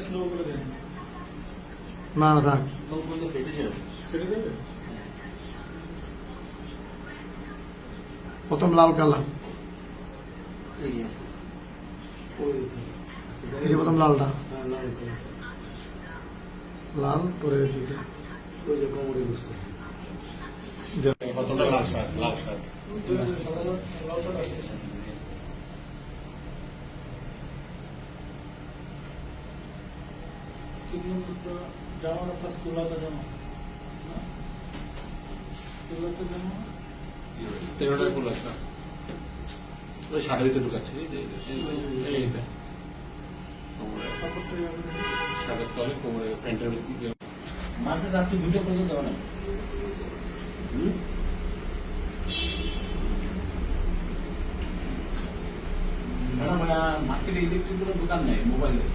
Slow করে দেন। না না থাক। কেটে দেবে? প্রথম লাল কালার, ওই এই যে প্রথম লালটা, হ্যাঁ, লাল কালার। লাল পরে দুইটা। ওই যে কোমরে বসতে। কতটা লাল শার্ট? লাল শার্ট লাল শার্ট আসতেছে। তিন নম্বরটা জামাটা তার ফুলাতা জামা না? ফুলাতা জামা 13টার ফুল একটা ওই শার্টের ভিতরে ঢুকাচ্ছে এইটা কোমরে কাপড়টা যাবে না। শার্টের তলে কোমরে প্যান্টের মার্কেট রাত্রি 2টা পর্যন্ত অনেক ম্যাডাম মার্কেটে ইলেকট্রিক কোনো দোকান নেই মোবাইলের